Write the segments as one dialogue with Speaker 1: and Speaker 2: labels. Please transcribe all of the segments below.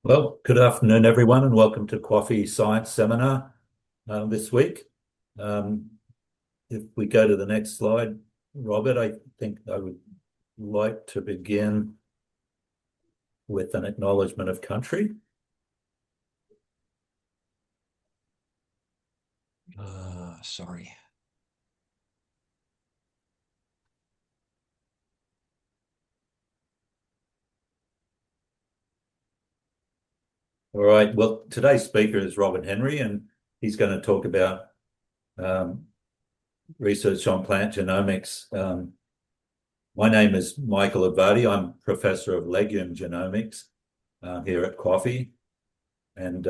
Speaker 1: Well, good afternoon, everyone, and welcome to QAAFI Science Seminar this week. If we go to the next slide, Robert, I think I would like to begin with an acknowledgement of country.
Speaker 2: Sorry.
Speaker 1: All right, well, today's speaker is Robert Henry, and he's going to talk about research on plant genomics. My name is Michael Avadi. I'm Professor of Legume Genomics here at QAAFI, and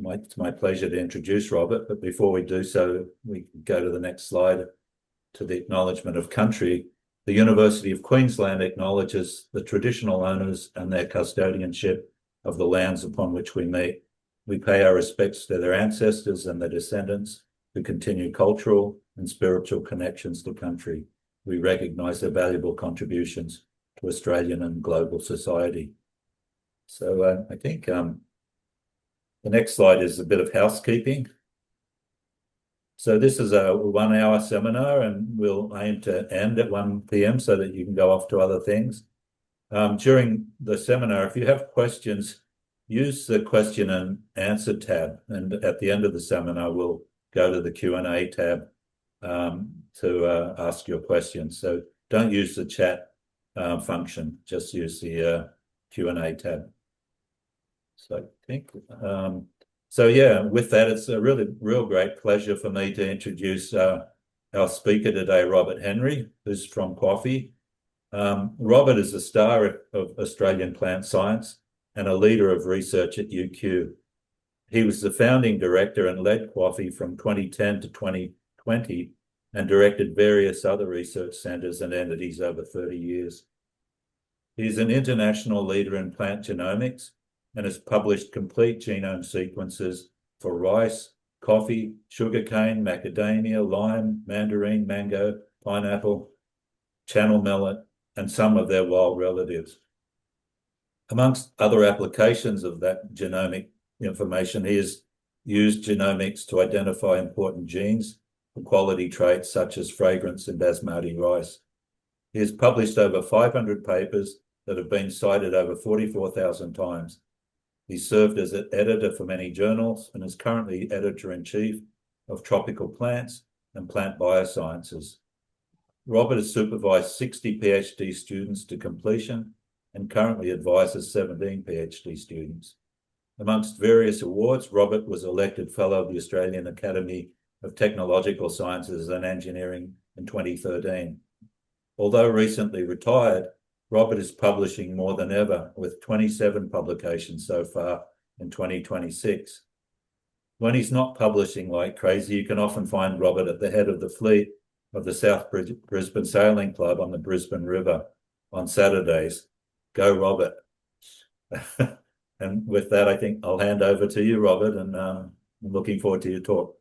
Speaker 1: it's my pleasure to introduce Robert. But before we do so, we can go to the next slide to the acknowledgement of country. The University of Queensland acknowledges the traditional owners and their custodianship of the lands upon which we meet. We pay our respects to their ancestors and their descendants who continue cultural and spiritual connections to country. We recognise their valuable contributions to Australian and global society. So I think the next slide is a bit of housekeeping. So this is a 1-hour seminar, and we'll aim to end at 1 p.m. so that you can go off to other things. During the seminar, if you have questions, use the question and answer tab, and at the end of the seminar, we'll go to the Q&A tab to ask your questions. So don't use the chat function, just use the Q&A tab. So I think, yeah, with that, it's a real great pleasure for me to introduce our speaker today, Robert Henry, who's from QAAFI. Robert is a star of Australian plant science and a leader of research at UQ. He was the founding director and led QAAFI from 2010 to 2020 and directed various other research centres and entities over 30 years. He's an international leader in plant genomics and has published complete genome sequences for rice, coffee, sugarcane, macadamia, lime, mandarin, mango, pineapple, channel melon, and some of their wild relatives. Amongst other applications of that genomic information, he has used genomics to identify important genes for quality traits such as fragrance in basmati rice. He has published over 500 papers that have been cited over 44,000 times. He served as an editor for many journals and is currently editor-in-chief of Tropical Plants and Plant Biosciences. Robert has supervised 60 PhD students to completion and currently advises 17 PhD students. Amongst various awards, Robert was elected Fellow of the Australian Academy of Technological Sciences and Engineering in 2013. Although recently retired, Robert is publishing more than ever, with 27 publications so far in 2026. When he's not publishing like crazy, you can often find Robert at the head of the fleet of the South Brisbane Sailing Club on the Brisbane River on Saturdays. Go, Robert. And with that, I think I'll hand over to you, Robert, and I'm looking forward to your talk.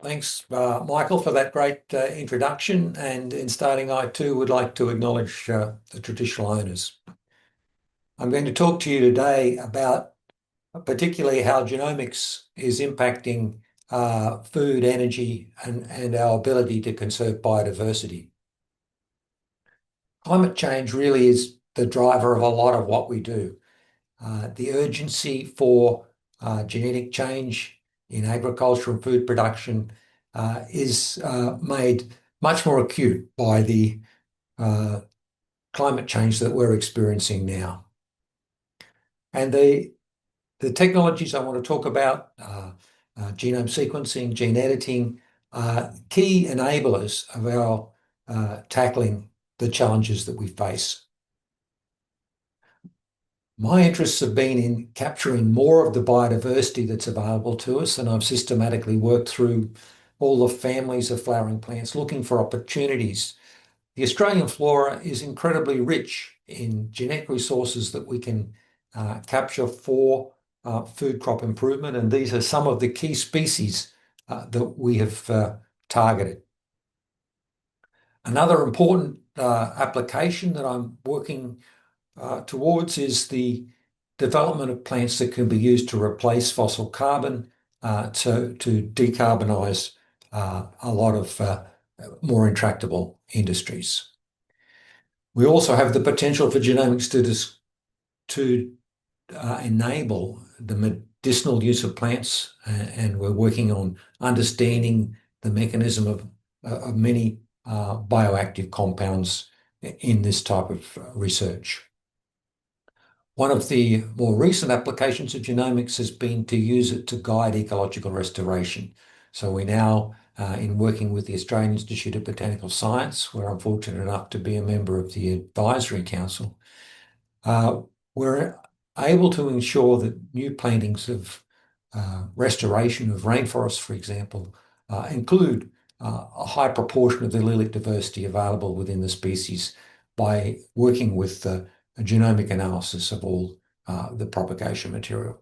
Speaker 2: Thanks, Michael, for that great introduction. And in starting, I too would like to acknowledge the traditional owners. I'm going to talk to you today about particularly how genomics is impacting food, energy, and our ability to conserve biodiversity. Climate change really is the driver of a lot of what we do. The urgency for genetic change in agriculture and food production is made much more acute by the climate change that we're experiencing now. And the technologies I want to talk about, genome sequencing, gene editing, are key enablers of our tackling the challenges that we face. My interests have been in capturing more of the biodiversity that's available to us, and I've systematically worked through all the families of flowering plants looking for opportunities. The Australian flora is incredibly rich in genetic resources that we can capture for food crop improvement, and these are some of the key species that we have targeted. Another important application that I'm working towards is the development of plants that can be used to replace fossil carbon, to decarbonize a lot of more intractable industries. We also have the potential for genomics to enable the medicinal use of plants, and we're working on understanding the mechanism of many bioactive compounds in this type of research. One of the more recent applications of genomics has been to use it to guide ecological restoration. So we now, in working with the Australian Institute of Botanical Science, where I'm fortunate enough to be a member of the Advisory Council, we're able to ensure that new plantings of restoration of rainforests, for example, include a high proportion of the allelic diversity available within the species by working with a genomic analysis of all the propagation material.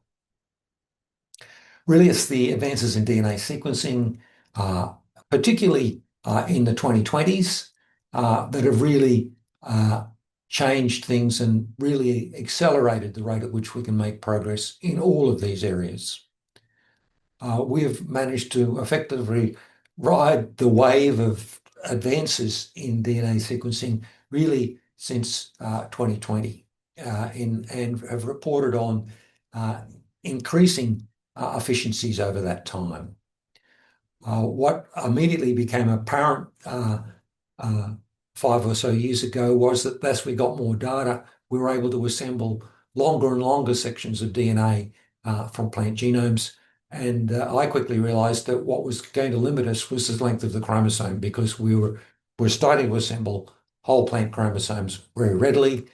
Speaker 2: Really, it's the advances in DNA sequencing, particularly in the 2020s, that have really changed things and really accelerated the rate at which we can make progress in all of these areas. We have managed to effectively ride the wave of advances in DNA sequencing really since 2020 and have reported on increasing efficiencies over that time. What immediately became apparent 5 or so years ago was that as we got more data, we were able to assemble longer and longer sections of DNA from plant genomes. And I quickly realized that what was going to limit us was the length of the chromosome, because we're starting to assemble whole plant chromosomes very readily.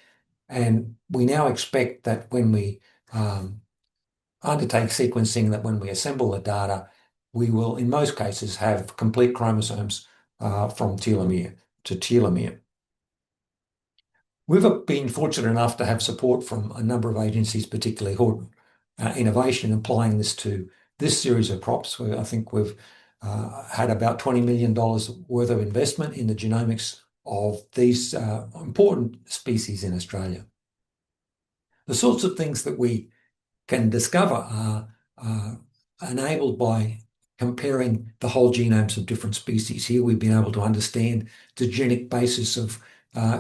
Speaker 2: And we now expect that when we undertake sequencing, that when we assemble the data, we will, in most cases, have complete chromosomes from telomere to telomere. We've been fortunate enough to have support from a number of agencies, particularly innovation, applying this to this series of crops, where I think we've had about $20 million worth of investment in the genomics of these important species in Australia. The sorts of things that we can discover are enabled by comparing the whole genomes of different species. Here we've been able to understand the genetic basis of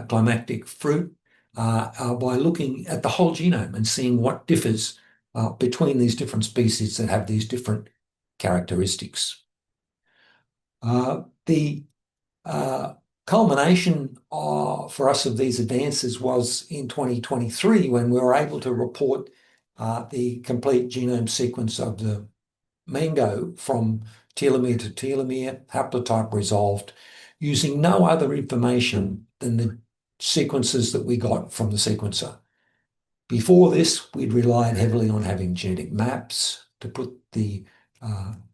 Speaker 2: climactic fruit by looking at the whole genome and seeing what differs between these different species that have these different characteristics. The culmination for us of these advances was in 2023, when we were able to report the complete genome sequence of the mango from telomere to telomere, haplotype resolved, using no other information than the sequences that we got from the sequencer. Before this, we'd relied heavily on having genetic maps to put the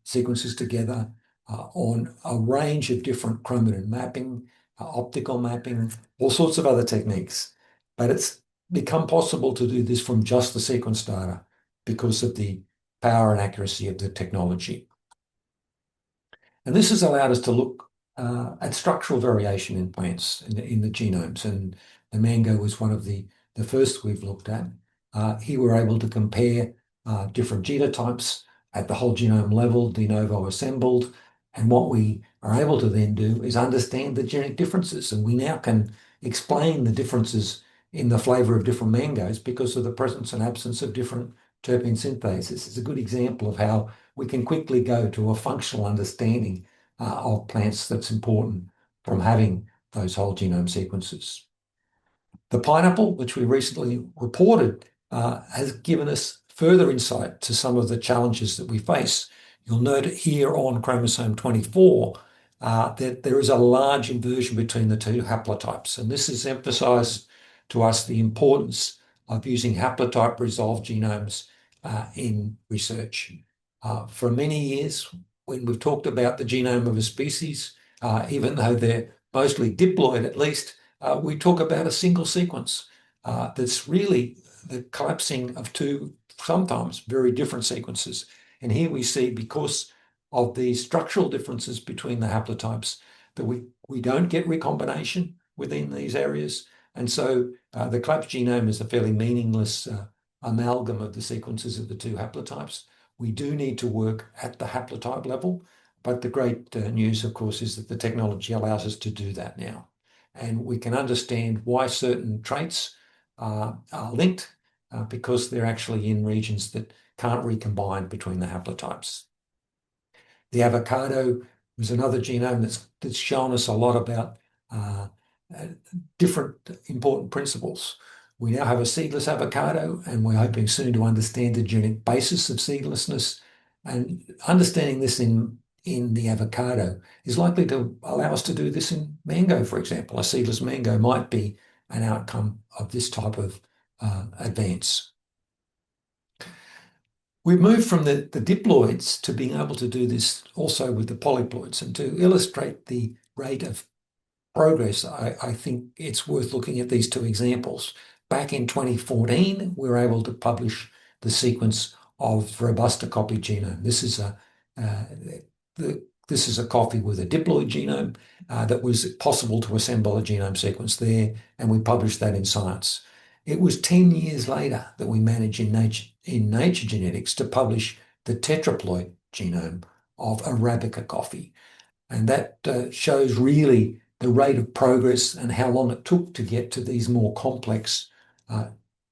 Speaker 2: sequences together, on a range of different chromatin mapping, optical mapping, all sorts of other techniques. But it's become possible to do this from just the sequence data because of the power and accuracy of the technology. And this has allowed us to look at structural variation in plants in the genomes. And the mango was one of the first we've looked at. Here we're able to compare different genotypes at the whole genome level, de novo assembled. And what we are able to then do is understand the genetic differences. And we now can explain the differences in the flavor of different mangoes because of the presence and absence of different terpene synthases. It's a good example of how we can quickly go to a functional understanding of plants that's important from having those whole genome sequences. The pineapple, which we recently reported, has given us further insight to some of the challenges that we face. You'll note here on chromosome 24 that there is a large inversion between the two haplotypes. And this has emphasized to us the importance of using haplotype resolved genomes in research. For many years, when we've talked about the genome of a species, even though they're mostly diploid at least, we talk about a single sequence that's really the collapsing of two, sometimes very different sequences. And here we see, because of the structural differences between the haplotypes, that we don't get recombination within these areas. And so the collapsed genome is a fairly meaningless amalgam of the sequences of the two haplotypes. We do need to work at the haplotype level, but the great news, of course, is that the technology allows us to do that now. And we can understand why certain traits are linked because they're actually in regions that can't recombine between the haplotypes. The avocado was another genome that's shown us a lot about different important principles. We now have a seedless avocado, and we're hoping soon to understand the genetic basis of seedlessness. And understanding this in the avocado is likely to allow us to do this in mango, for example. A seedless mango might be an outcome of this type of advance. We've moved from the diploids to being able to do this also with the polyploids. And to illustrate the rate of progress, I think it's worth looking at these two examples. Back in 2014, we were able to publish the sequence of Robusta coffee genome. This is a coffee with a diploid genome that was possible to assemble a genome sequence there, and we published that in Science. It was 10 years later that we managed in Nature Genetics to publish the tetraploid genome of Arabica coffee. And that shows really the rate of progress and how long it took to get to these more complex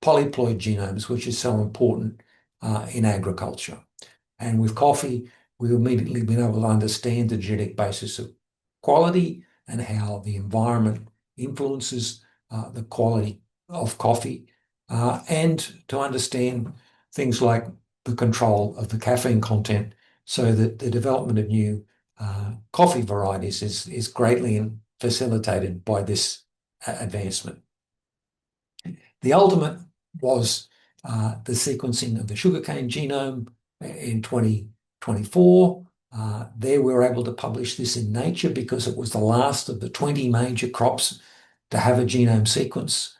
Speaker 2: polyploid genomes, which is so important in agriculture. And with coffee, we've immediately been able to understand the genetic basis of quality and how the environment influences the quality of coffee, and to understand things like the control of the caffeine content, so that the development of new coffee varieties is greatly facilitated by this advancement. The ultimate was the sequencing of the sugarcane genome in 2024. There we were able to publish this in Nature because it was the last of the 20 major crops to have a genome sequence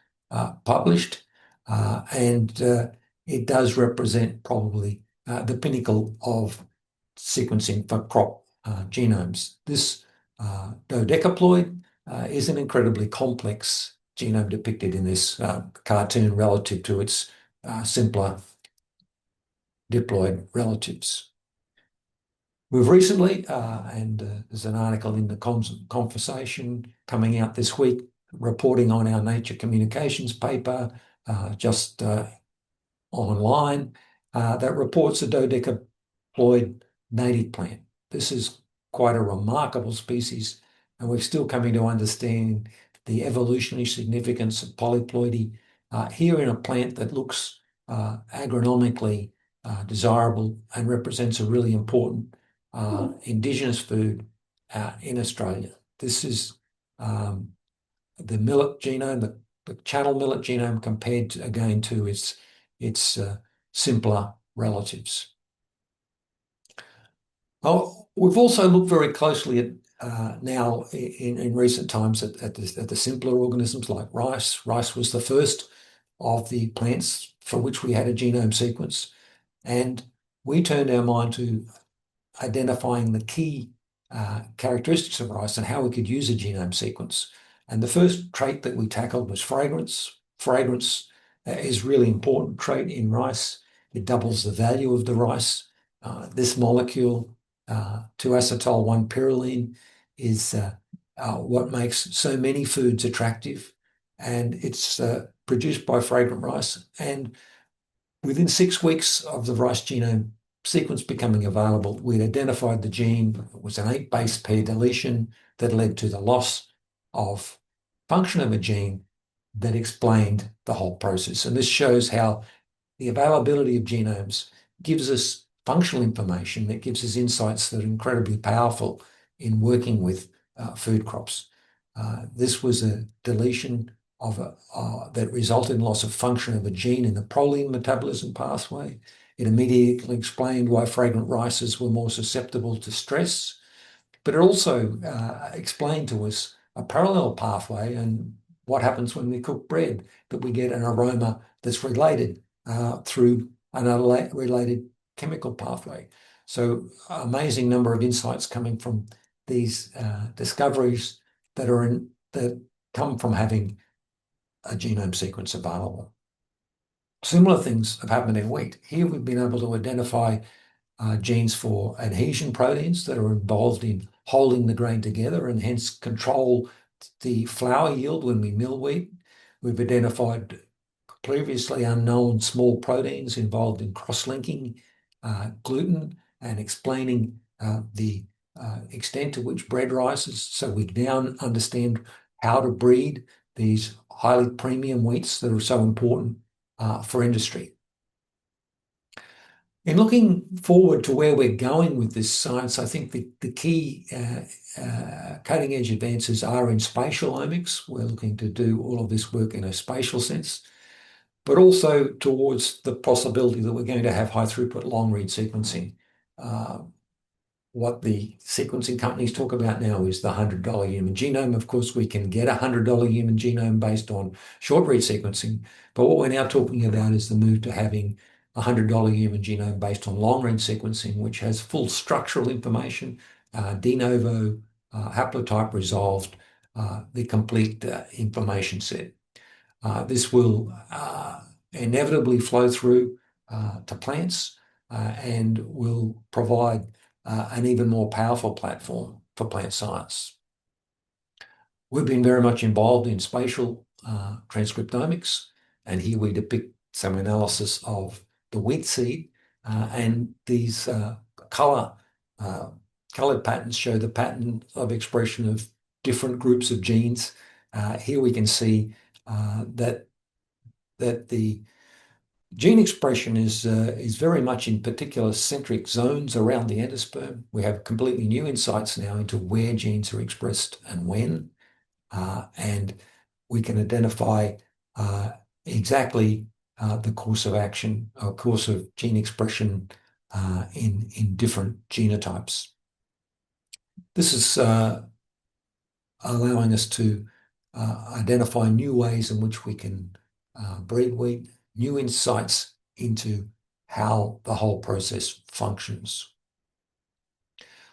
Speaker 2: published, and it does represent probably the pinnacle of sequencing for crop genomes. This dodecaploid is an incredibly complex genome depicted in this cartoon relative to its simpler diploid relatives. We've recently, and there's an article in the Conversation coming out this week, reporting on our Nature Communications paper just online that reports a dodecaploid native plant. This is quite a remarkable species, and we're still coming to understand the evolutionary significance of polyploidy here in a plant that looks agronomically desirable and represents a really important indigenous food in Australia. This is the millet genome, the channel millet genome, compared again to its simpler relatives. Well, we've also looked very closely at now in recent times at the simpler organisms like rice. Rice was the first of the plants for which we had a genome sequence, and we turned our mind to identifying the key characteristics of rice and how we could use a genome sequence. And the first trait that we tackled was fragrance. Fragrance is a really important trait in rice. It doubles the value of the rice. This molecule, 2-acetyl-1-pyrroline, is what makes so many foods attractive, and it's produced by fragrant rice. And within 6 weeks of the rice genome sequence becoming available, we'd identified the gene. It was an 8 base pair deletion that led to the loss of function of a gene that explained the whole process. And this shows how the availability of genomes gives us functional information that gives us insights that are incredibly powerful in working with food crops. This was a deletion of that resulted in loss of function of a gene in the proline metabolism pathway. It immediately explained why fragrant rices were more susceptible to stress, but it also explained to us a parallel pathway and what happens when we cook bread, that we get an aroma that's related through another related chemical pathway. So amazing number of insights coming from these discoveries that come from having a genome sequence available. Similar things have happened in wheat. Here we've been able to identify genes for adhesion proteins that are involved in holding the grain together and hence control the flour yield when we mill wheat. We've identified previously unknown small proteins involved in cross-linking gluten and explaining the extent to which bread rises. So we now understand how to breed these highly premium wheats that are so important for industry. In looking forward to where we're going with this science, I think the key cutting edge advances are in spatial omics. We're looking to do all of this work in a spatial sense, but also towards the possibility that we're going to have high throughput long read sequencing. What the sequencing companies talk about now is the $100 human genome. Of course, we can get a $100 human genome based on short read sequencing, but what we're now talking about is the move to having a $100 human genome based on long read sequencing, which has full structural information, de novo, haplotype resolved, the complete information set. This will inevitably flow through to plants and will provide an even more powerful platform for plant science. We've been very much involved in spatial transcriptomics, and here we depict some analysis of the wheat seed, and these colored patterns show the pattern of expression of different groups of genes. Here we can see that the gene expression is very much in particular centric zones around the endosperm. We have completely new insights now into where genes are expressed and when, and we can identify exactly the course of action or course of gene expression in different genotypes. This is allowing us to identify new ways in which we can breed wheat, new insights into how the whole process functions.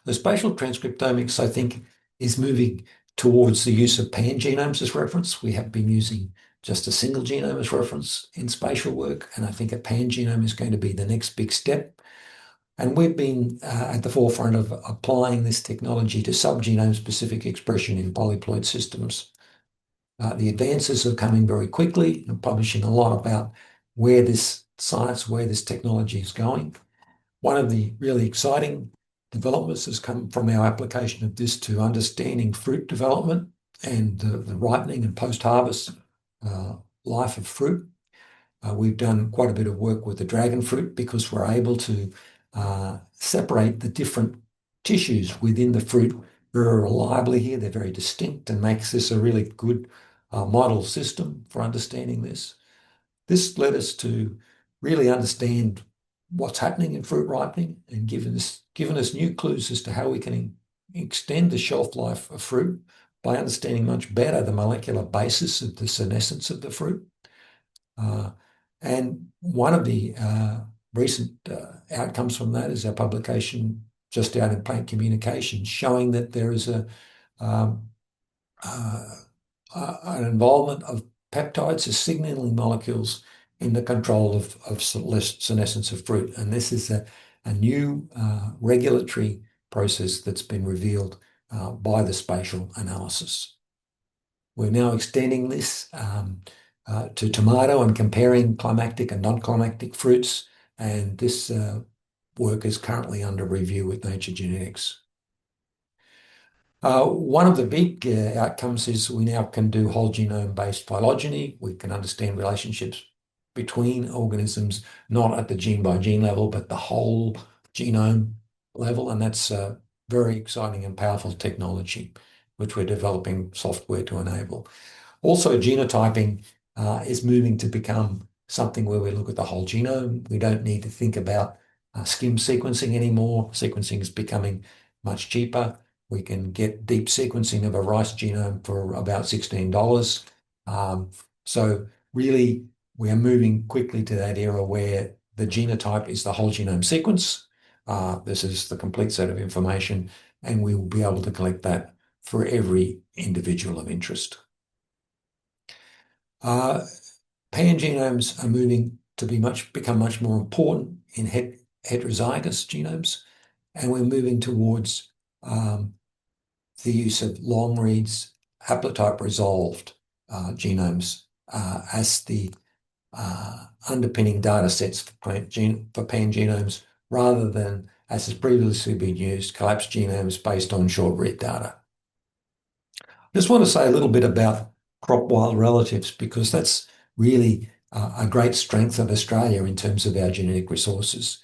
Speaker 2: The spatial transcriptomics, I think, is moving towards the use of pangenomes as reference. We have been using just a single genome as reference in spatial work, and I think a pangenome is going to be the next big step. And we've been at the forefront of applying this technology to subgenome-specific expression in polyploid systems. The advances are coming very quickly and publishing a lot about where this science, where this technology is going. One of the really exciting developments has come from our application of this to understanding fruit development and the ripening and post-harvest life of fruit. We've done quite a bit of work with the dragon fruit because we're able to separate the different tissues within the fruit very reliably here. They're very distinct and makes this a really good model system for understanding this. This led us to really understand what's happening in fruit ripening and given us new clues as to how we can extend the shelf life of fruit by understanding much better the molecular basis of the senescence of the fruit. And one of the recent outcomes from that is our publication just out in Plant Communications showing that there is an involvement of peptides as signaling molecules in the control of senescence of fruit. And this is a new regulatory process that's been revealed by the spatial analysis. We're now extending this to tomato and comparing climactic and non-climactic fruits, and this work is currently under review with Nature Genetics. One of the big outcomes is we now can do whole genome-based phylogeny. We can understand relationships between organisms, not at the gene by gene level, but the whole genome level. And that's a very exciting and powerful technology, which we're developing software to enable. Also, genotyping is moving to become something where we look at the whole genome. We don't need to think about skim sequencing anymore. Sequencing is becoming much cheaper. We can get deep sequencing of a rice genome for about $16. So really, we are moving quickly to that era where the genotype is the whole genome sequence. This is the complete set of information, and we will be able to collect that for every individual of interest. Pangenomes are moving to become much more important in heterozygous genomes, and we're moving towards the use of long reads, haplotype resolved genomes as the underpinning data sets for pangenomes, rather than, as has previously been used, collapsed genomes based on short read data. I just want to say a little bit about crop-wild relatives, because that's really a great strength of Australia in terms of our genetic resources.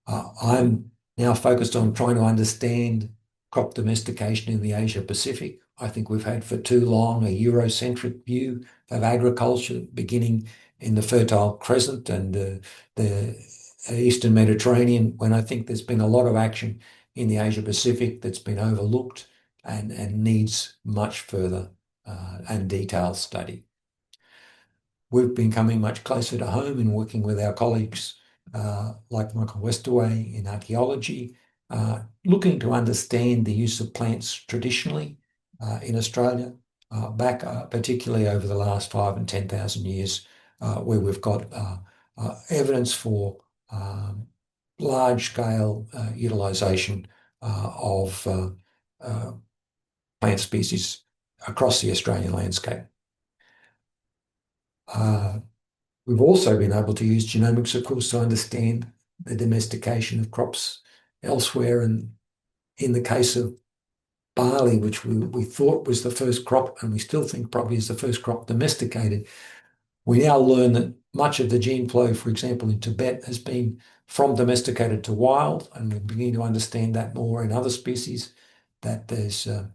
Speaker 2: I'm now focused on trying to understand crop domestication in the Asia Pacific. I think we've had for too long a Eurocentric view of agriculture, beginning in the Fertile Crescent and the Eastern Mediterranean, when I think there's been a lot of action in the Asia Pacific that's been overlooked and needs much further and detailed study. We've been coming much closer to home in working with our colleagues like Michael Westerway in archaeology, looking to understand the use of plants traditionally in Australia, back particularly over the last 5,000 and 10,000 years, where we've got evidence for large-scale utilisation of plant species across the Australian landscape. We've also been able to use genomics, of course, to understand the domestication of crops elsewhere. And in the case of barley, which we thought was the first crop, and we still think probably is the first crop domesticated, we now learn that much of the gene flow, for example, in Tibet, has been from domesticated to wild, and we're beginning to understand that more in other species, that there's a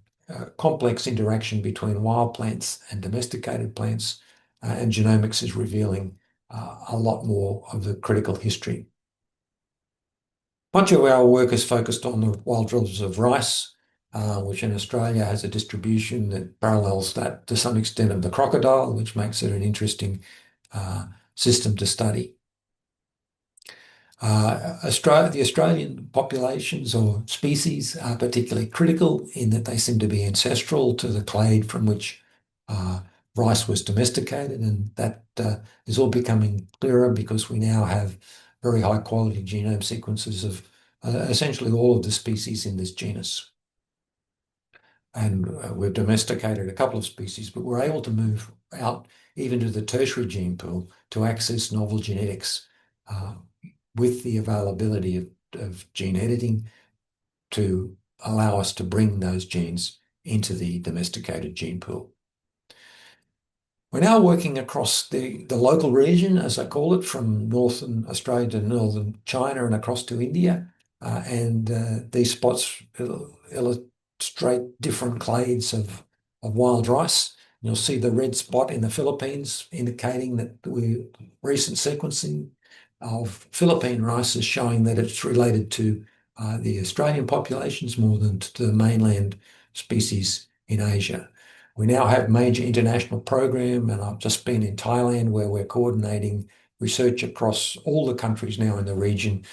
Speaker 2: complex interaction between wild plants and domesticated plants, and genomics is revealing a lot more of the critical history. Much of our work is focused on the wild relatives of rice, which in Australia has a distribution that parallels that to some extent of the crocodile, which makes it an interesting system to study. The Australian populations or species are particularly critical in that they seem to be ancestral to the clade from which rice was domesticated, and that is all becoming clearer because we now have very high quality genome sequences of essentially all of the species in this genus. And we've domesticated a couple of species, but we're able to move out even to the tertiary gene pool to access novel genetics with the availability of gene editing to allow us to bring those genes into the domesticated gene pool. We're now working across the local region, as I call it, from northern Australia to northern China and across to India. These spots illustrate different clades of wild rice. You'll see the red spot in the Philippines indicating that recent sequencing of Philippine rice is showing that it's related to the Australian populations more than to the mainland species in Asia. We now have major international program, and I've just been in Thailand where we're coordinating research across all the countries now in the region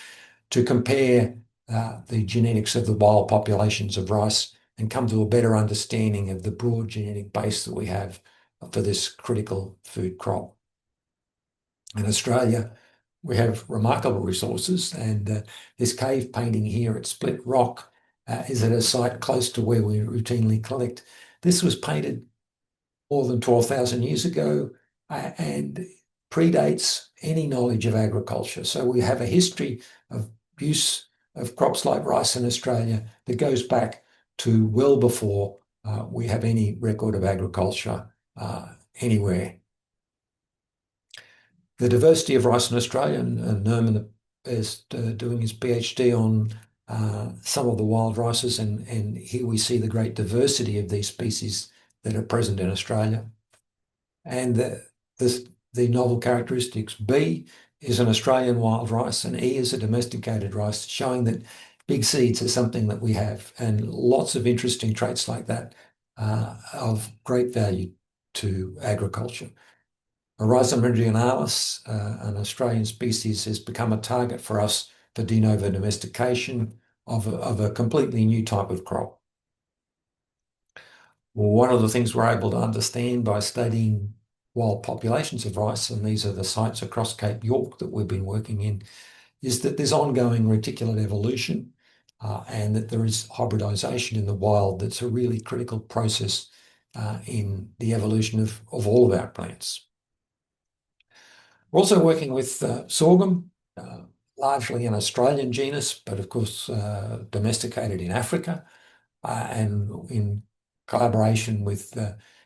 Speaker 2: to compare the genetics of the wild populations of rice and come to a better understanding of the broad genetic base that we have for this critical food crop. In Australia, we have remarkable resources, and this cave painting here at Split Rock is at a site close to where we routinely collect. This was painted more than 12,000 years ago and predates any knowledge of agriculture. So we have a history of use of crops like rice in Australia that goes back to well before we have any record of agriculture anywhere. The diversity of rice in Australia, and Nerman is doing his PhD on some of the wild rices, and here we see the great diversity of these species that are present in Australia. And the novel characteristics: B is an Australian wild rice and E is a domesticated rice, showing that big seeds are something that we have, and lots of interesting traits like that of great value to agriculture. Rhizome meridionalis, an Australian species, has become a target for us for de novo domestication of a completely new type of crop. Well, one of the things we're able to understand by studying wild populations of rice, and these are the sites across Cape York that we've been working in, is that there's ongoing reticulate evolution and that there is hybridization in the wild that's a really critical process in the evolution of all of our plants. We're also working with sorghum, largely an Australian genus, but of course domesticated in Africa, and in collaboration with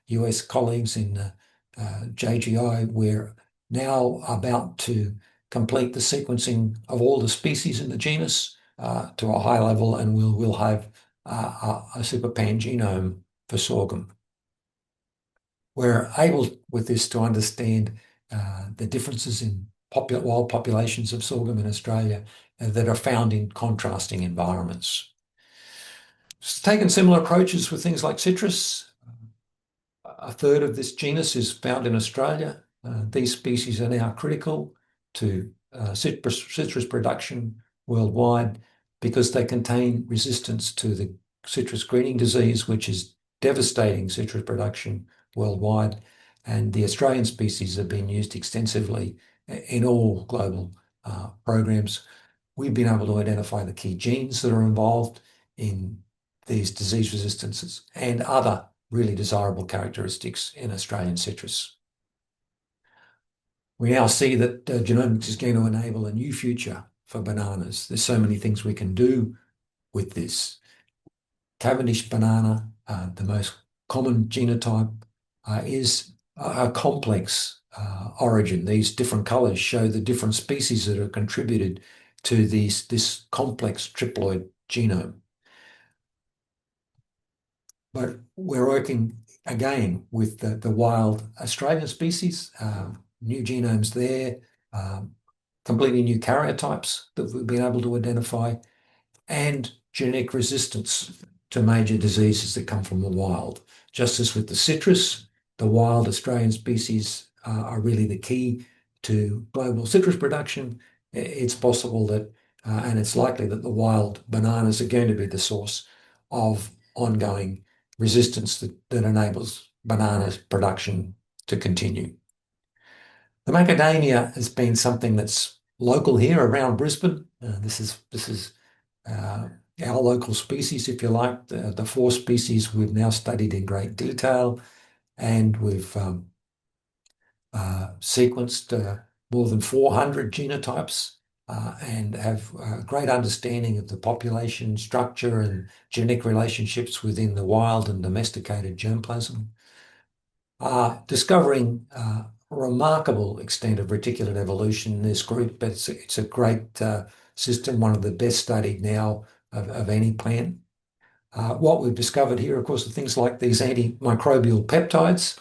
Speaker 2: US colleagues in JGI, we're now about to complete the sequencing of all the species in the genus to a high level, and we'll have a super pangenome for sorghum. We're able with this to understand the differences in wild populations of sorghum in Australia that are found in contrasting environments. It's taken similar approaches with things like citrus. A third of this genus is found in Australia. These species are now critical to citrus production worldwide because they contain resistance to the citrus greening disease, which is devastating citrus production worldwide. And the Australian species have been used extensively in all global programs. We've been able to identify the key genes that are involved in these disease resistances and other really desirable characteristics in Australian citrus. We now see that genomics is going to enable a new future for bananas. There's so many things we can do with this. Cavendish banana, the most common genotype, is a complex origin. These different colours show the different species that are contributed to this complex triploid genome. But we're working again with the wild Australian species, new genomes there, completely new karyotypes that we've been able to identify, and genetic resistance to major diseases that come from the wild. Just as with the citrus, the wild Australian species are really the key to global citrus production. It's possible that, and it's likely that the wild bananas are going to be the source of ongoing resistance that enables bananas production to continue. The macadamia has been something that's local here around Brisbane. This is our local species, if you like. The 4 species we've now studied in great detail, and we've sequenced more than 400 genotypes and have a great understanding of the population structure and genetic relationships within the wild and domesticated germplasm. Discovering a remarkable extent of reticulate evolution in this group. It's a great system, one of the best studied now of any plant. What we've discovered here, of course, are things like these antimicrobial peptides,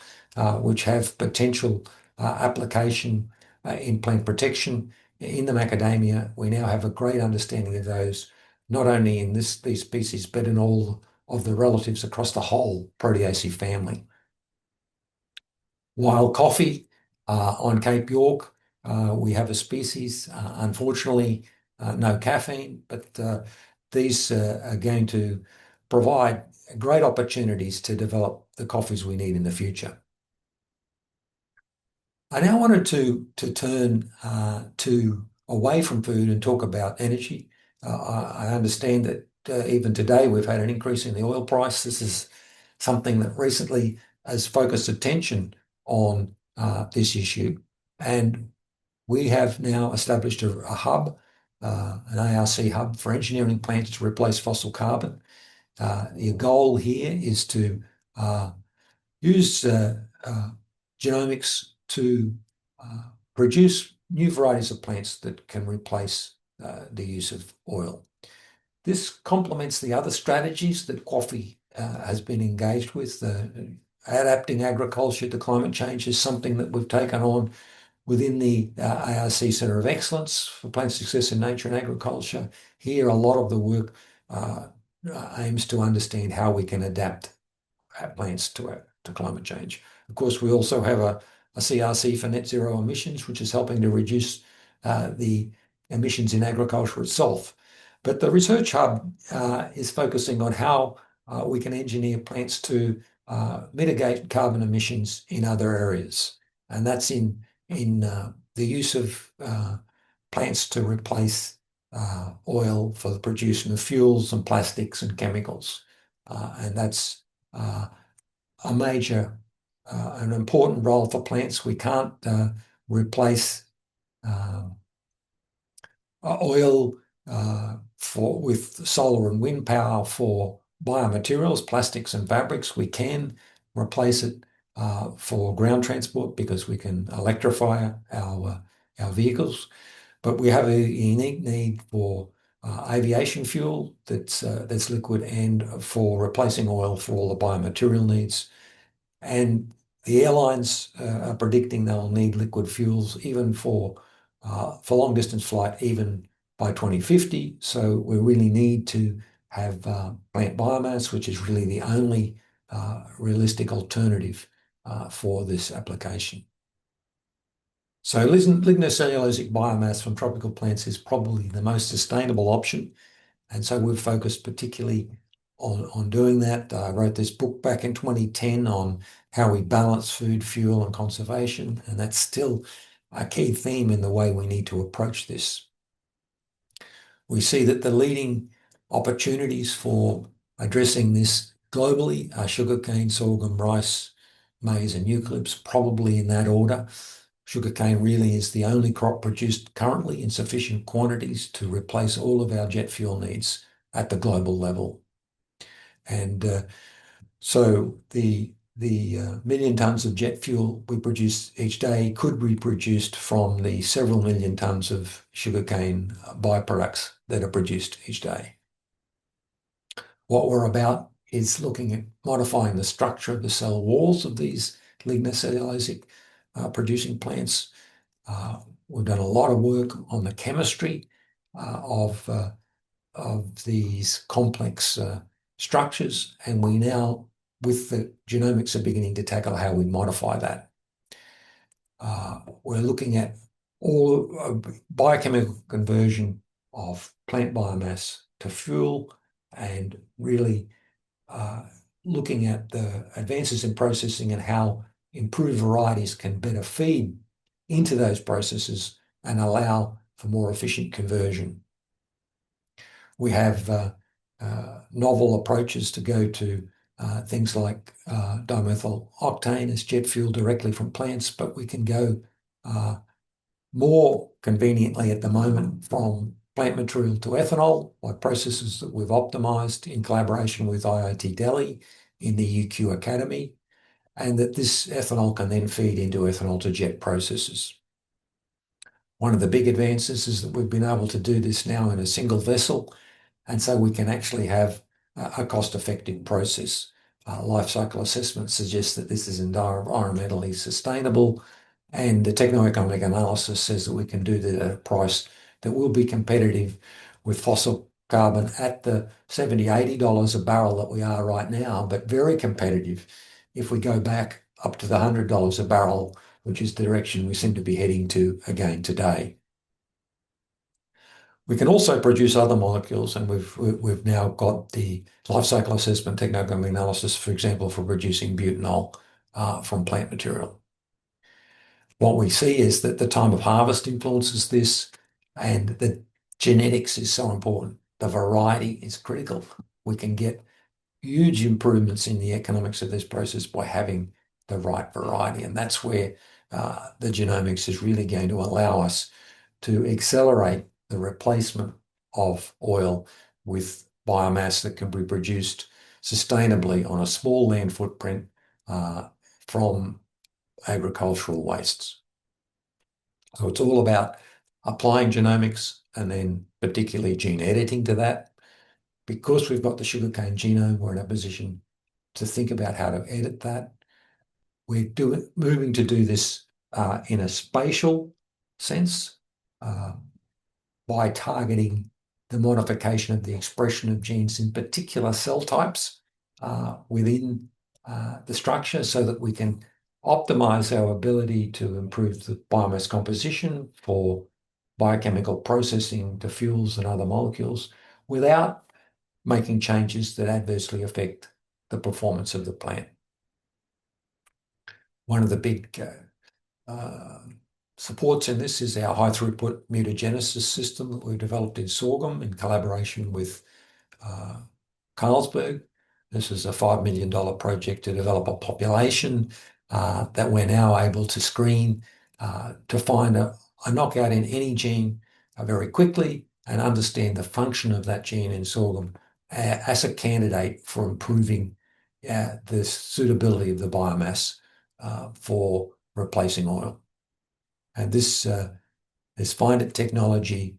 Speaker 2: which have potential application in plant protection. In the macadamia, we now have a great understanding of those, not only in these species, but in all of the relatives across the whole Proteaceae family. Wild coffee on Cape York, we have a species, unfortunately, no caffeine, but these are going to provide great opportunities to develop the coffees we need in the future. I now wanted to turn away from food and talk about energy. I understand that even today we've had an increase in the oil price. This is something that recently has focused attention on this issue, and we have now established a hub, an ARC hub for engineering plants to replace fossil carbon. The goal here is to use genomics to produce new varieties of plants that can replace the use of oil. This complements the other strategies that QAAFI has been engaged with. Adapting agriculture to climate change is something that we've taken on within the ARC Centre of Excellence for Plant Success in Nature and Agriculture. Here, a lot of the work aims to understand how we can adapt our plants to climate change. Of course, we also have a CRC for net zero emissions, which is helping to reduce the emissions in agriculture itself. But the research hub is focusing on how we can engineer plants to mitigate carbon emissions in other areas. and that's in the use of plants to replace oil for the production of fuels and plastics and chemicals. And that's a major, an important role for plants. We can't replace oil with solar and wind power for biomaterials, plastics and fabrics. We can replace it for ground transport because we can electrify our vehicles, but we have a unique need for aviation fuel that's liquid, and for replacing oil for all the biomaterial needs. And the airlines are predicting they'll need liquid fuels even for long distance flight, even by 2050. So we really need to have plant biomass, which is really the only realistic alternative for this application. So lignocellulosic biomass from tropical plants is probably the most sustainable option. And so we've focused particularly on doing that. I wrote this book back in 2010 on how we balance food, fuel, and conservation. And that's still a key theme in the way we need to approach this. We see that the leading opportunities for addressing this globally are sugarcane, sorghum, rice, maize, and eucalypts, probably in that order. Sugarcane really is the only crop produced currently in sufficient quantities to replace all of our jet fuel needs at the global level. And so the million tonnes of jet fuel we produce each day could be produced from the several million tonnes of sugarcane byproducts that are produced each day. What we're about is looking at modifying the structure of the cell walls of these lignocellulosic producing plants. We've done a lot of work on the chemistry of these complex structures, and we now, with the genomics, are beginning to tackle how we modify that. We're looking at all biochemical conversion of plant biomass to fuel, and really looking at the advances in processing and how improved varieties can better feed into those processes and allow for more efficient conversion. We have novel approaches to go to things like dimethyl octane as jet fuel directly from plants, but we can go more conveniently at the moment from plant material to ethanol by processes that we've optimized in collaboration with IIT Delhi in the UQ Academy, and that this ethanol can then feed into ethanol to jet processes. One of the big advances is that we've been able to do this now in a single vessel, and so we can actually have a cost-effective process. Life cycle assessment suggests that this is environmentally sustainable, and the techno-economic analysis says that we can do that at a price that will be competitive with fossil carbon at the $70, $80 a barrel that we are right now, but very competitive if we go back up to the $100 a barrel, which is the direction we seem to be heading to again today. We can also produce other molecules, and we've now got the life cycle assessment techno-economic analysis, for example, for producing butanol from plant material. What we see is that the time of harvest influences this, and the genetics is so important. The variety is critical. We can get huge improvements in the economics of this process by having the right variety, and that's where the genomics is really going to allow us to accelerate the replacement of oil with biomass that can be produced sustainably on a small land footprint from agricultural wastes. So it's all about applying genomics and then particularly gene editing to that. Because we've got the sugarcane genome, we're in a position to think about how to edit that. We're moving to do this in a spatial sense by targeting the modification of the expression of genes in particular cell types within the structure, so that we can optimize our ability to improve the biomass composition for biochemical processing to fuels and other molecules without making changes that adversely affect the performance of the plant. One of the big supports in this is our high throughput mutagenesis system that we've developed in sorghum in collaboration with Carlsberg. This is a $5 million project to develop a population that we're now able to screen to find a knockout in any gene very quickly and understand the function of that gene in sorghum as a candidate for improving the suitability of the biomass for replacing oil. And this Find It technology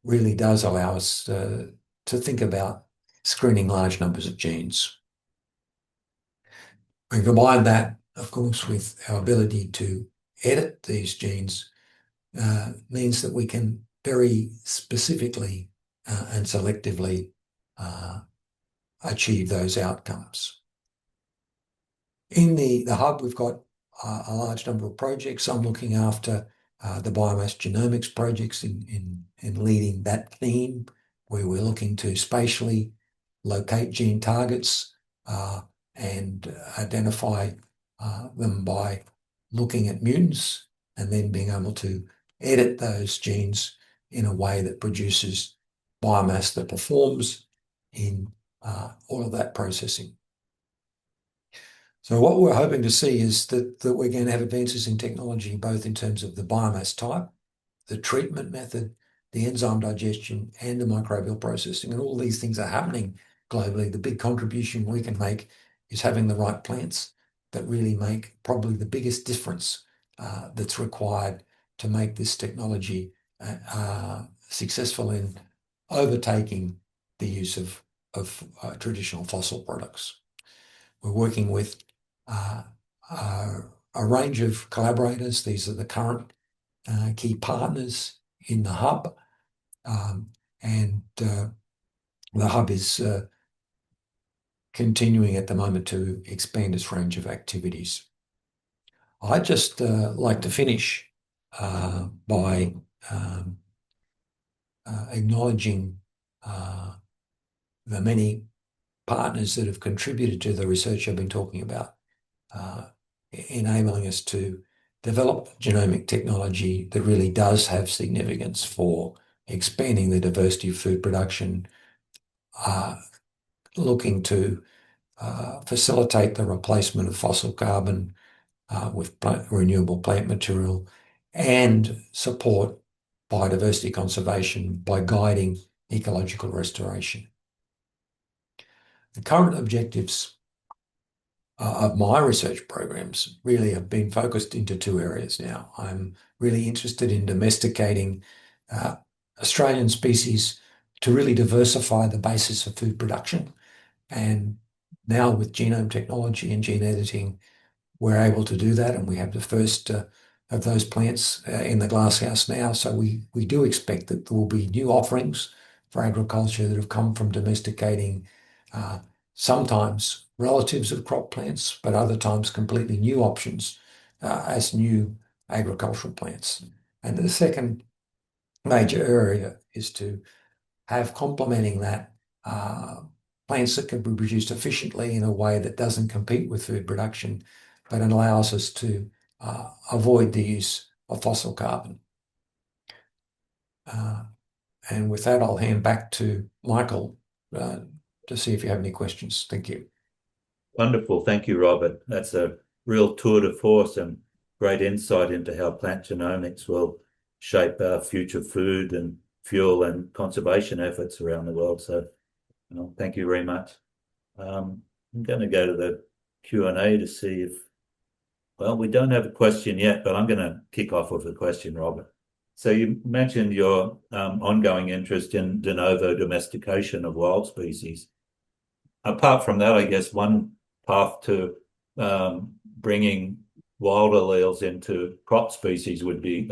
Speaker 2: really does allow us to think about screening large numbers of genes. We combine that, of course, with our ability to edit these genes means that we can very specifically and selectively achieve those outcomes. In the hub, we've got a large number of projects. I'm looking after the biomass genomics projects in leading that theme, where we're looking to spatially locate gene targets and identify them by looking at mutants and then being able to edit those genes in a way that produces biomass that performs in all of that processing. So what we're hoping to see is that we're going to have advances in technology, both in terms of the biomass type, the treatment method, the enzyme digestion, and the microbial processing. And all these things are happening globally. The big contribution we can make is having the right plants that really make probably the biggest difference that's required to make this technology successful in overtaking the use of traditional fossil products. We're working with a range of collaborators. These are the current key partners in the hub, and the hub is continuing at the moment to expand its range of activities. I'd just like to finish by acknowledging the many partners that have contributed to the research I've been talking about, enabling us to develop genomic technology that really does have significance for expanding the diversity of food production, looking to facilitate the replacement of fossil carbon with renewable plant material, and support biodiversity conservation by guiding ecological restoration. The current objectives of my research programs really have been focused into two areas now. I'm really interested in domesticating Australian species to really diversify the basis of food production. And now with genome technology and gene editing, we're able to do that, and we have the first of those plants in the glasshouse now. So we do expect that there will be new offerings for agriculture that have come from domesticating sometimes relatives of crop plants, but other times completely new options as new agricultural plants. And the second major area is to have complementing that plants that can be produced efficiently in a way that doesn't compete with food production, but it allows us to avoid the use of fossil carbon. And with that, I'll hand back to Michael to see if you have any questions. Thank you.
Speaker 1: Wonderful. Thank you, Robert. That's a real tour de force and great insight into how plant genomics will shape our future food and fuel and conservation efforts around the world. So, thank you very much. I'm going to go to the Q&A to see if, well, we don't have a question yet, but I'm going to kick off with a question, Robert. So you mentioned your ongoing interest in de novo domestication of wild species. Apart from that, I guess one path to bringing wild alleles into crop species would be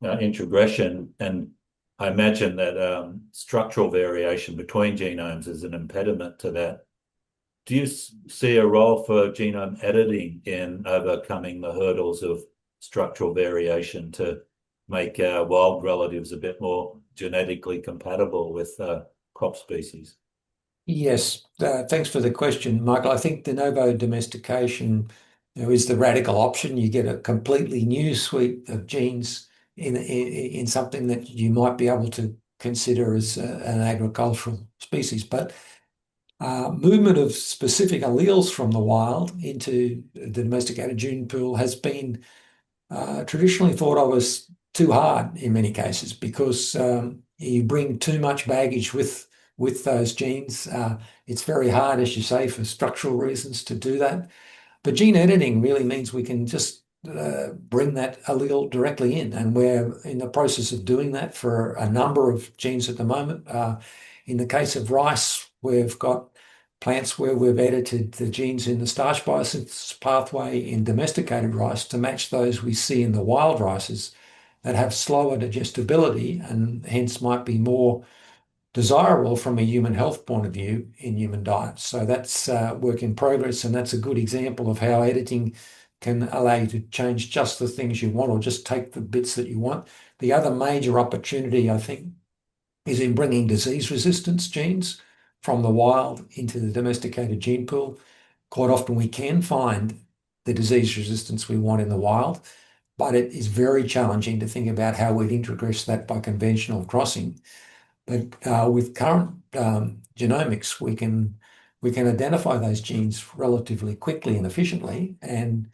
Speaker 1: introgression, and I imagine that structural variation between genomes is an impediment to that. Do you see a role for genome editing in overcoming the hurdles of structural variation to make wild relatives a bit more genetically compatible with crop species?
Speaker 2: Yes, thanks for the question, Michael. I think de novo domestication is the radical option. You get a completely new suite of genes in something that you might be able to consider as an agricultural species. But movement of specific alleles from the wild into the domesticated gene pool has been traditionally thought of as too hard in many cases because you bring too much baggage with those genes. It's very hard, as you say, for structural reasons to do that. But gene editing really means we can just bring that allele directly in, and we're in the process of doing that for a number of genes at the moment. In the case of rice, we've got plants where we've edited the genes in the starch biosynthesis pathway in domesticated rice to match those we see in the wild rices that have slower digestibility and hence might be more desirable from a human health point of view in human diets. So that's work in progress, and that's a good example of how editing can allow you to change just the things you want or just take the bits that you want. The other major opportunity, I think, is in bringing disease resistance genes from the wild into the domesticated gene pool. Quite often we can find the disease resistance we want in the wild, but it is very challenging to think about how we'd introduce that by conventional crossing. But with current genomics, we can identify those genes relatively quickly and efficiently, and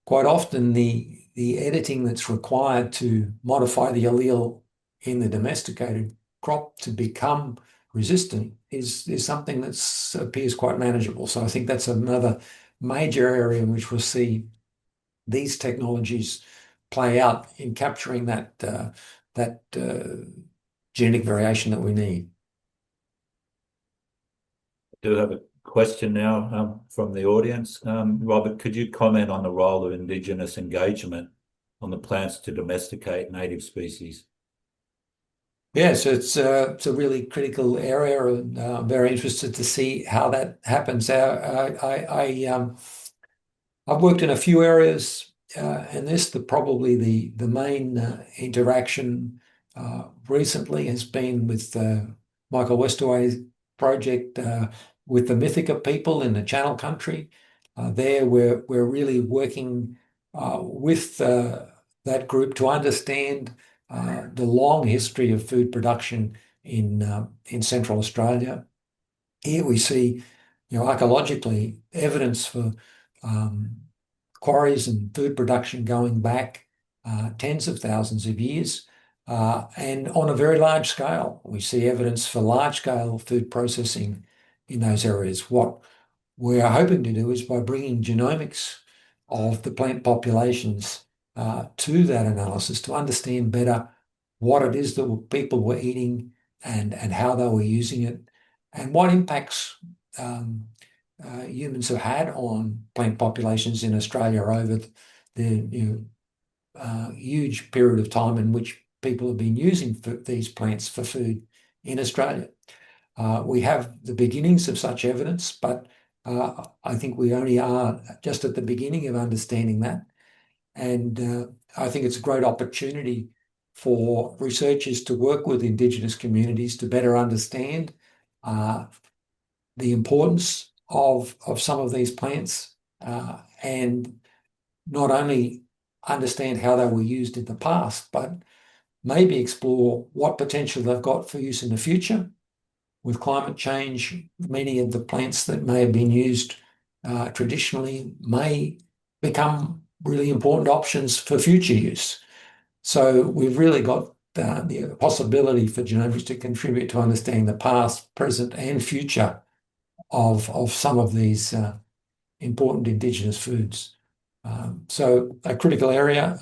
Speaker 2: quite often the editing that's required to modify the allele in the domesticated crop to become resistant is something that appears quite manageable. So I think that's another major area in which we'll see these technologies play out in capturing that genetic variation that we need.
Speaker 1: I do have a question now from the audience. Robert, could you comment on the role of Indigenous engagement on the plans to domesticate native species?
Speaker 2: Yes, it's a really critical area, and I'm very interested to see how that happens. I've worked in a few areas, and probably the main interaction recently has been with Michael Westaway's project with the Mythica people in the Channel Country. There, we're really working with that group to understand the long history of food production in Central Australia. Here we see, archaeologically, evidence for quarries and food production going back tens of thousands of years, and on a very large scale. We see evidence for large-scale food processing in those areas. What we are hoping to do is by bringing genomics of the plant populations to that analysis to understand better what it is that people were eating and how they were using it, and what impacts humans have had on plant populations in Australia over the huge period of time in which people have been using these plants for food in Australia. We have the beginnings of such evidence, but I think we only are just at the beginning of understanding that. And I think it's a great opportunity for researchers to work with Indigenous communities to better understand the importance of some of these plants, and not only understand how they were used in the past, but maybe explore what potential they've got for use in the future. With climate change, many of the plants that may have been used traditionally may become really important options for future use. So we've really got the possibility for genomics to contribute to understanding the past, present, and future of some of these important Indigenous foods. So a critical area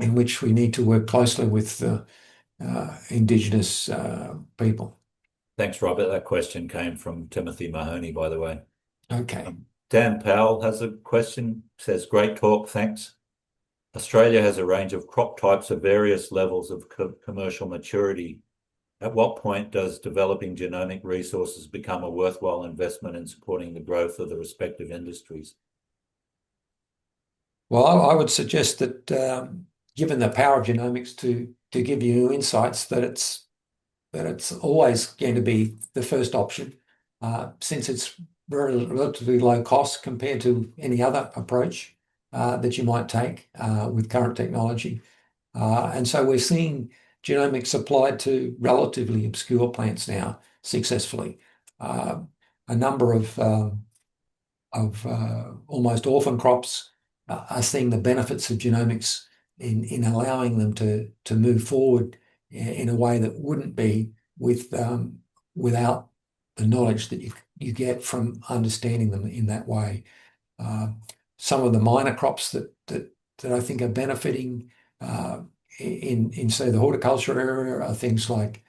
Speaker 2: in which we need to work closely with Indigenous people.
Speaker 1: Thanks, Robert. That question came from Timothy Mahoney, by the way.
Speaker 2: Okay.
Speaker 1: Dan Powell has a question, says, great talk, thanks. Australia has a range of crop types of various levels of commercial maturity. At what point does developing genomic resources become a worthwhile investment in supporting the growth of the respective industries?
Speaker 2: Well, I would suggest that given the power of genomics to give you insights, that it's always going to be the first option, since it's relatively low cost compared to any other approach that you might take with current technology. And so we're seeing genomics applied to relatively obscure plants now successfully. A number of almost orphan crops are seeing the benefits of genomics in allowing them to move forward in a way that wouldn't be without the knowledge that you get from understanding them in that way. Some of the minor crops that I think are benefiting in say the horticulture area are things like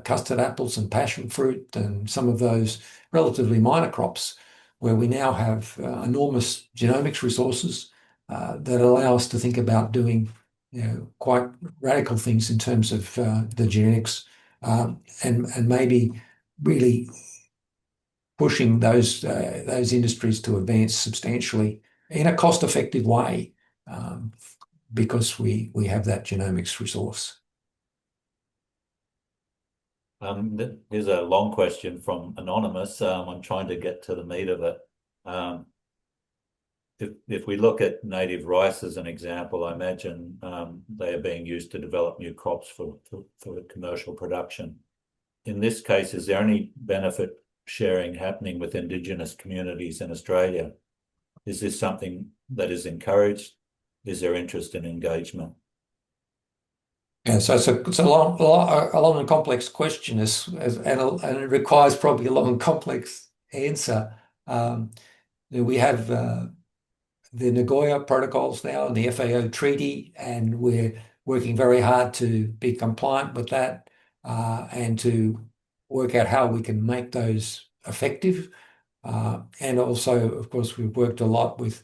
Speaker 2: custard apples and passion fruit, and some of those relatively minor crops where we now have enormous genomics resources that allow us to think about doing quite radical things in terms of the genetics and maybe really pushing those industries to advance substantially in a cost-effective way because we have that genomics resource.
Speaker 1: Here's a long question from Anonymous. I'm trying to get to the meat of it. If we look at native rice as an example, I imagine they are being used to develop new crops for commercial production. In this case, is there any benefit sharing happening with Indigenous communities in Australia? Is this something that is encouraged? Is there interest in engagement?
Speaker 2: Yeah, so it's a long and complex question, and it requires probably a long and complex answer. We have the Nagoya protocols now and the FAO treaty, and we're working very hard to be compliant with that and to work out how we can make those effective. And also, of course, we've worked a lot with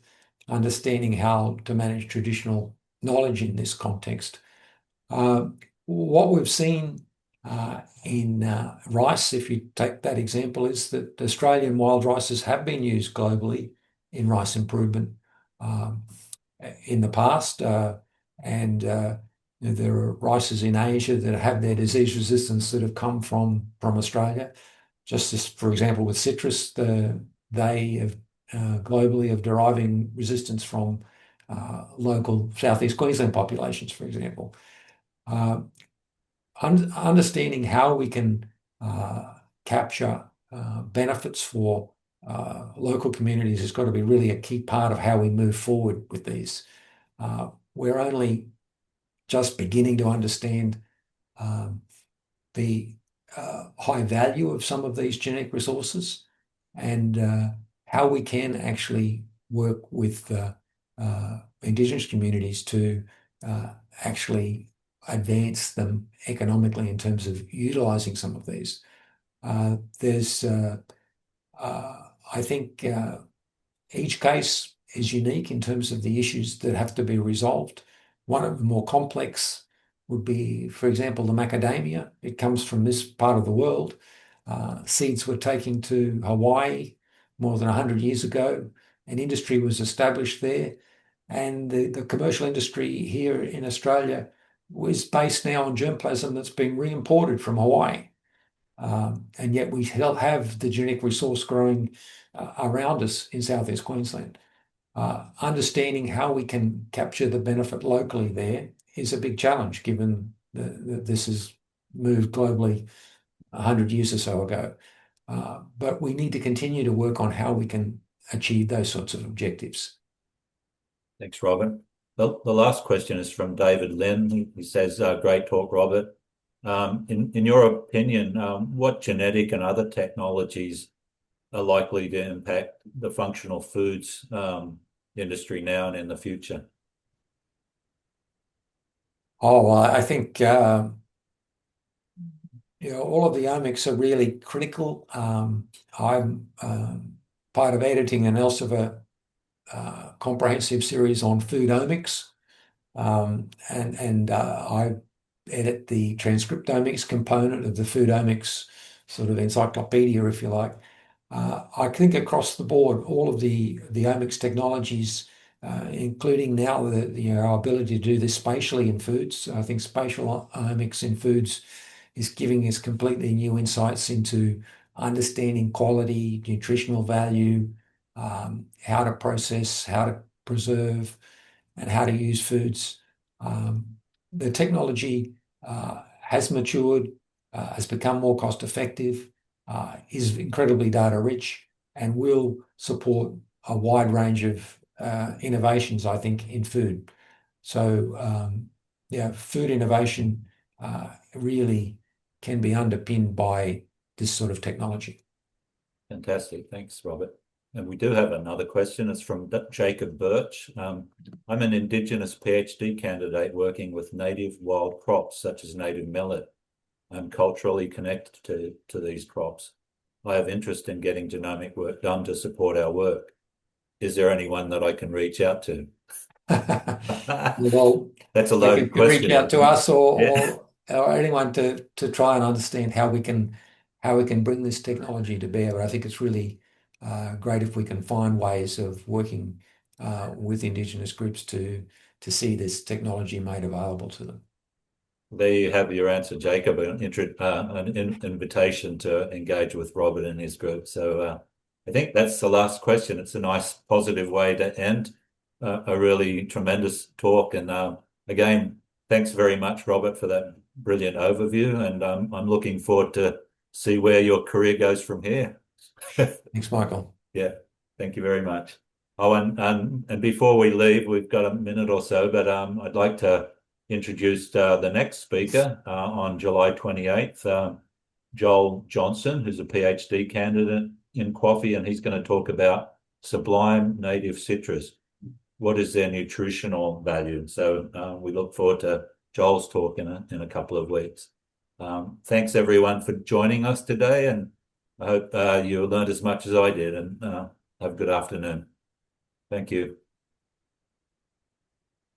Speaker 2: understanding how to manage traditional knowledge in this context. What we've seen in rice, if you take that example, is that Australian wild rices have been used globally in rice improvement in the past, and there are rices in Asia that have their disease resistance that have come from Australia. Just as, for example, with citrus, they have globally of deriving resistance from local Southeast Queensland populations, for example. Understanding how we can capture benefits for local communities has got to be really a key part of how we move forward with these. We're only just beginning to understand the high value of some of these genetic resources and how we can actually work with Indigenous communities to actually advance them economically in terms of utilising some of these. There's, I think, each case is unique in terms of the issues that have to be resolved. One of the more complex would be, for example, the macadamia. It comes from this part of the world. Seeds were taken to Hawaii more than 100 years ago. An industry was established there, and the commercial industry here in Australia was based now on germplasm that's been re-imported from Hawaii. And yet we still have the genetic resource growing around us in Southeast Queensland. Understanding how we can capture the benefit locally there is a big challenge, given that this has moved globally 100 years or so ago. But we need to continue to work on how we can achieve those sorts of objectives.
Speaker 1: Thanks, Robert. The last question is from David Lynn. He says, great talk, Robert. In your opinion, what genetic and other technologies are likely to impact the functional foods industry now and in the future?
Speaker 2: Oh, well, I think all of the omics are really critical. I'm part of editing an Elsevier comprehensive series on food omics, and I edit the transcriptomics component of the food omics sort of encyclopedia, if you like. I think across the board, all of the omics technologies, including now our ability to do this spatially in foods. I think spatial omics in foods is giving us completely new insights into understanding quality, nutritional value, how to process, how to preserve, and how to use foods. The technology has matured, has become more cost effective, is incredibly data rich, and will support a wide range of innovations, I think, in food. So, yeah, food innovation really can be underpinned by this sort of technology.
Speaker 1: Fantastic. Thanks, Robert. And we do have another question. It's from Jacob Birch. I'm an Indigenous PhD candidate working with native wild crops such as native millet. I'm culturally connected to these crops. I have interest in getting genomic work done to support our work. Is there anyone that I can reach out to?
Speaker 2: Well,
Speaker 1: That's a
Speaker 2: you
Speaker 1: loaded
Speaker 2: can reach
Speaker 1: question,
Speaker 2: out to
Speaker 1: isn't it?
Speaker 2: us or,
Speaker 1: Yeah.
Speaker 2: or anyone to try and understand how we can bring this technology to bear. But I think it's really great if we can find ways of working with Indigenous groups to see this technology made available to them.
Speaker 1: There you have your answer, Jacob, an invitation to engage with Robert and his group. So I think that's the last question. It's a nice positive way to end a really tremendous talk. And again, thanks very much, Robert, for that brilliant overview. And I'm looking forward to see where your career goes from here.
Speaker 2: Thanks, Michael.
Speaker 1: Yeah, thank you very much. Oh, and before we leave, we've got a minute or so, but I'd like to introduce the next speaker on July 28th, Joel Johnson, who's a PhD candidate in QAAFI, and he's going to talk about sublime native citrus. What is their nutritional value? So we look forward to Joel's talk in a couple of weeks. Thanks everyone for joining us today, and I hope you learned as much as I did, and have a good afternoon. Thank you.